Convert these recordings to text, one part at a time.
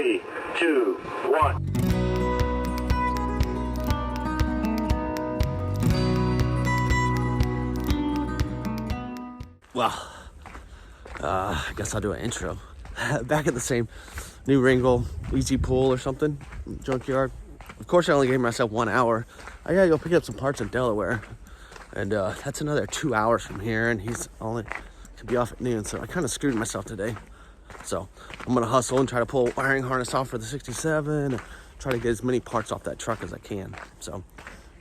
3, 2, 1. Well, I guess I'll do an intro. Back at the same new Ringgold Easy Pull or something, Junkyard. Of course, I only gave myself 1 hour. I gotta go pick up some parts in Delaware, and that's another 2 hours from here, and he's only to be off at noon, so I kind of screwed myself today. So I'm gonna hustle and try to pull a wiring harness off for the 67, and try to get as many parts off that truck as I can. So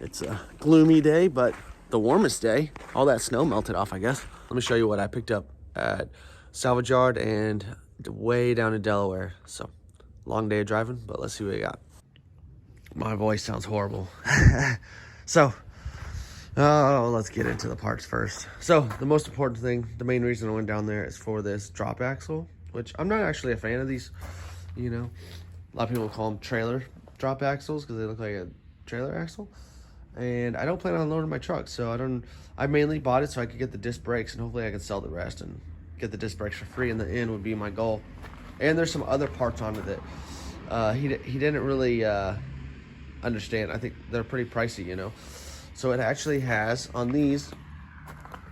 it's a gloomy day, but the warmest day. All that snow melted off, I guess. Let me show you what I picked up at salvage yard and way down in Delaware. So long day of driving, but let's see what we got. My voice sounds horrible. So let's get into the parts first. So the most important thing, the main reason I went down there is for this drop axle, which I'm not actually a fan of these. You know, a lot of people call them trailer drop axles because they look like a trailer axle. And I don't plan on loading my truck, so I mainly bought it so I could get the disc brakes, and hopefully I could sell the rest and get the disc brakes for free in the end would be my goal. And there's some other parts on it that he didn't really understand. I think they're pretty pricey, you know. So it actually has on these,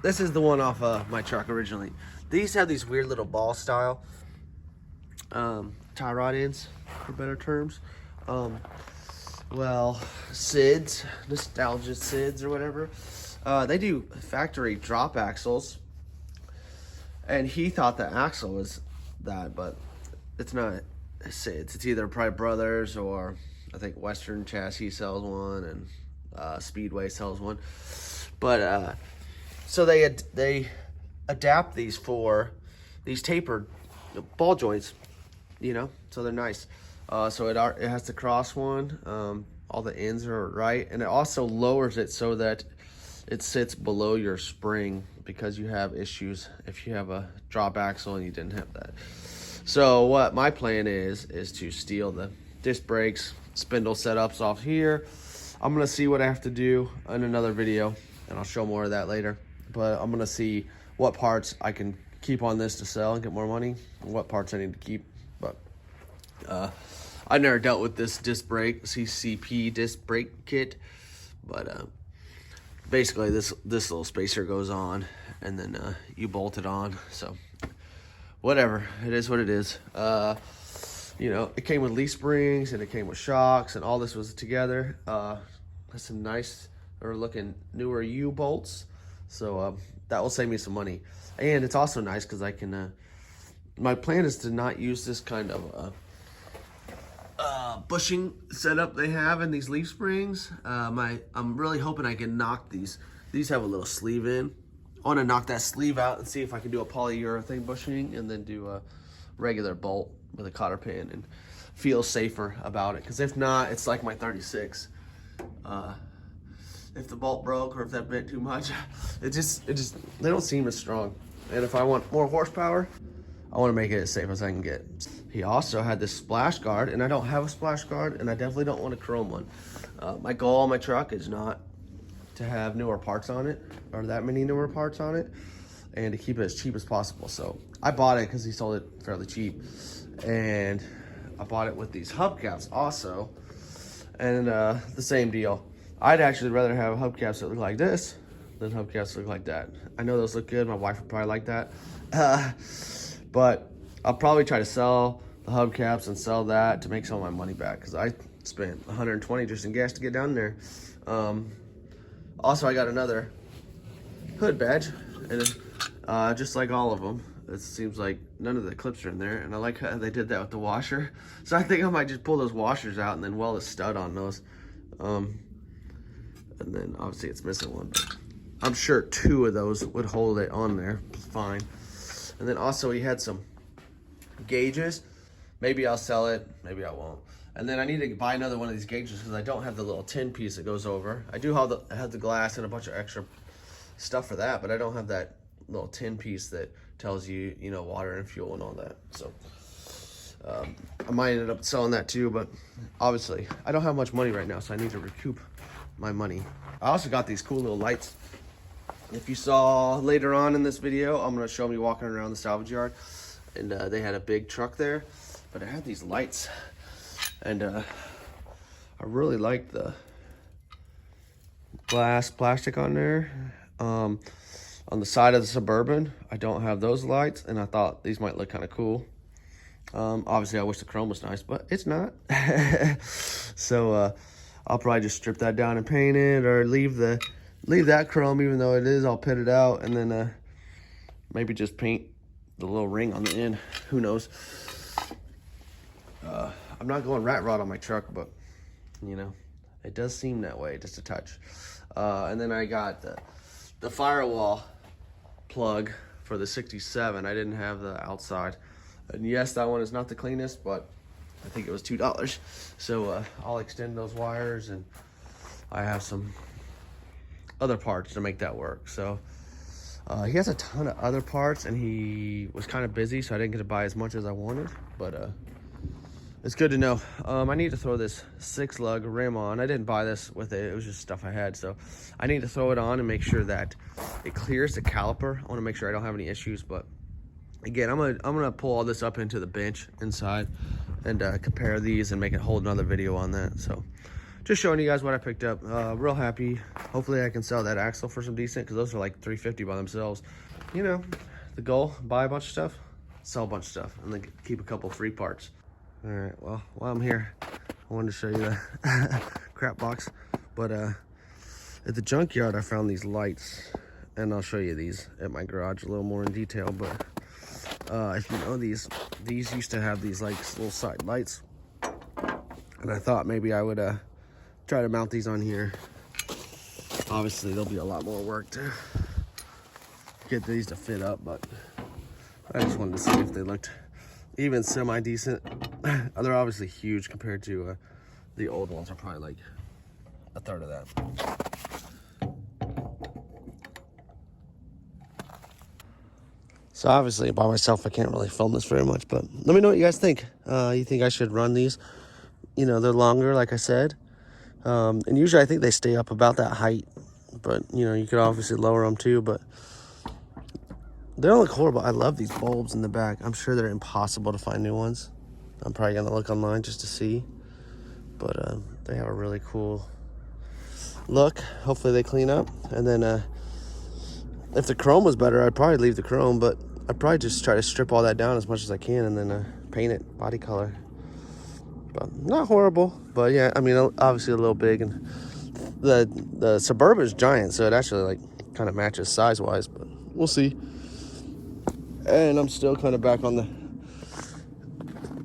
this is the one off my truck originally. These have these weird little ball style tie rod ends, for better terms. Well, SIDS, nostalgia SIDS or whatever. They do factory drop axles, and he thought the axle was that, but it's not SIDS. It's either Pride Brothers or I think Western Chassis sells one, and Speedway sells one. But so they adapt these for these tapered ball joints, you know, so they're nice. So it has the cross one, all the ends are right, and it also lowers it so that it sits below your spring, because you have issues if you have a drop axle and you didn't have that. So what my plan is to steal the disc brakes, spindle setups off here. I'm gonna see what I have to do in another video, and I'll show more of that later. But I'm gonna see what parts I can keep on this to sell and get more money, and what parts I need to keep. But I never dealt with this disc brake, CCP disc brake kit, but basically this little spacer goes on, and then you bolt it on. So whatever, it is what it is. You know, it came with leaf springs, and it came with shocks, and all this was together. That's some nice looking newer U-bolts, so that will save me some money. And it's also nice because I can, my plan is to not use this kind of bushing setup they have in these leaf springs. I'm really hoping I can knock these. These have a little sleeve in. I want to knock that sleeve out and see if I can do a polyurethane bushing and then do a regular bolt with a cotter pin and feel safer about it. Because if not, it's like my 36. If the bolt broke or if that bent too much, it just they don't seem as strong. And if I want more horsepower, I want to make it as safe as I can get. He also had this splash guard, and I don't have a splash guard, and I definitely don't want a chrome one. My goal on my truck is not to have newer parts on it, or that many newer parts on it, and to keep it as cheap as possible. So I bought it because he sold it fairly cheap, and I bought it with these hubcaps also, and the same deal. I'd actually rather have hubcaps that look like this than hubcaps that look like that. I know those look good. My wife would probably like that. But I'll probably try to sell the hubcaps and sell that to make some of my money back, because I spent $120 just in gas to get down there. Also, I got another hood badge, and just like all of them, it seems like none of the clips are in there, and I like how they did that with the washer. So I think I might just pull those washers out and then weld a stud on those. And then obviously it's missing one, but I'm sure 2 of those would hold it on there fine. And then also he had some gauges. Maybe I'll sell it, maybe I won't. And then I need to buy another one of these gauges because I don't have the little tin piece that goes over. I do have the glass and a bunch of extra stuff for that, but I don't have that little tin piece that tells you, you know, water and fuel and all that. So I might end up selling that too, but obviously I don't have much money right now, so I need to recoup my money. I also got these cool little lights. If you saw later on in this video, I'm going to show me walking around the salvage yard, and they had a big truck there, but it had these lights, and I really like the glass plastic on there. On the side of the Suburban, I don't have those lights, and I thought these might look kind of cool. Obviously I wish the chrome was nice, but it's not. So I'll probably just strip that down and paint it, or leave that chrome, even though it is all pitted out, and then maybe just paint the little ring on the end. Who knows? I'm not going rat rod on my truck, but you know, it does seem that way, just a touch. And then I got the firewall plug for the 67. I didn't have the outside, and yes, that one is not the cleanest, but I think it was $2. So I'll extend those wires, and I have some other parts to make that work. So he has a ton of other parts, and he was kind of busy, so I didn't get to buy as much as I wanted, but it's good to know. I need to throw this 6-lug rim on. I didn't buy this with it. It was just stuff I had. So I need to throw it on and make sure that it clears the caliper. I want to make sure I don't have any issues. But again, I'm gonna pull all this up into the bench inside and compare these and make a whole another video on that. So just showing you guys what I picked up. Real happy. Hopefully I can sell that axle for some decent, because those are like $350 by themselves. You know, the goal, buy a bunch of stuff, sell a bunch of stuff, and then keep a couple free parts. All right, well, while I'm here, I wanted to show you the crap box. But at the junkyard, I found these lights, and I'll show you these at my garage a little more in detail. But if you know, these used to have these like little side lights, and I thought maybe I would try to mount these on here. Obviously, there'll be a lot more work to get these to fit up, but I just wanted to see if they looked even semi-decent. They're obviously huge compared to the old ones. Are probably like a third of that. So obviously by myself I can't really film this very much, but let me know what you guys think. You think I should run these? You know, they're longer, like I said, and usually I think they stay up about that height, but you know, you could obviously lower them too. But they don't look horrible. I love these bulbs in the back. I'm sure they're impossible to find new ones. I'm probably gonna look online just to see, but they have a really cool look. Hopefully they clean up, and then if the chrome was better, I'd probably leave the chrome, but I'd probably just try to strip all that down as much as I can, and then paint it body color. But not horrible. But yeah, I mean, obviously a little big, and the Suburban is giant, so it actually like kind of matches size wise, but we'll see. And I'm still kind of back on the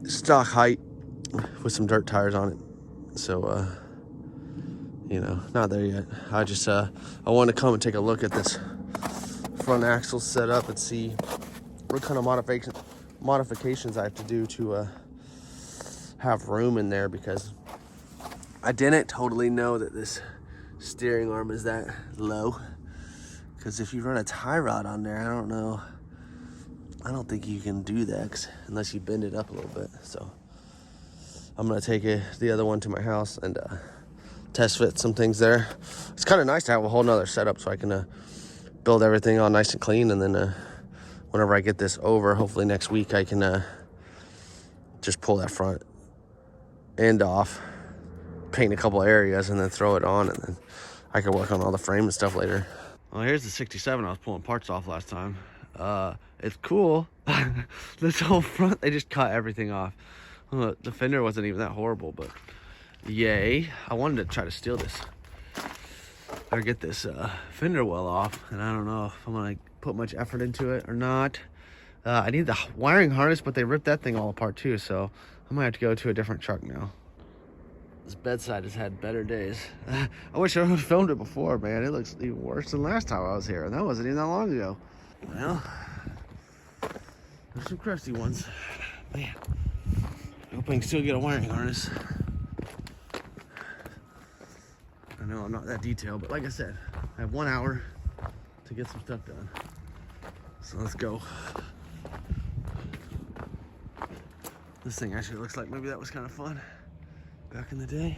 stock height with some dirt tires on it, so you know, not there yet. I just I want to come and take a look at this front axle setup and see what kind of modifications I have to do to have room in there, because I didn't totally know that this steering arm is that low, because if you run a tie rod on there, I don't think you can do that unless you bend it up a little bit. So I'm gonna take the other one to my house and test fit some things there. It's kind of nice to have a whole nother setup, so I can build everything all nice and clean, and then whenever I get this over, hopefully next week, I can just pull that front end off, paint a couple areas, and then throw it on, and then I can work on all the frame and stuff later. Well, here's the 67 I was pulling parts off last time. It's cool. This whole front, they just cut everything off. The fender wasn't even that horrible, but yay. I wanted to try to steal this or get this fender well off, and I don't know if I'm gonna put much effort into it or not. I need the wiring harness, but they ripped that thing all apart too, so I might have to go to a different truck now. This bedside has had better days. I wish I would have filmed it before, man. It looks even worse than last time I was here, and that wasn't even that long ago. Well, there's some crusty ones. Man, I hope I can still get a wiring harness. I know I'm not that detailed, but like I said, I have 1 hour to get some stuff done. So let's go. This thing actually looks like maybe that was kind of fun back in the day.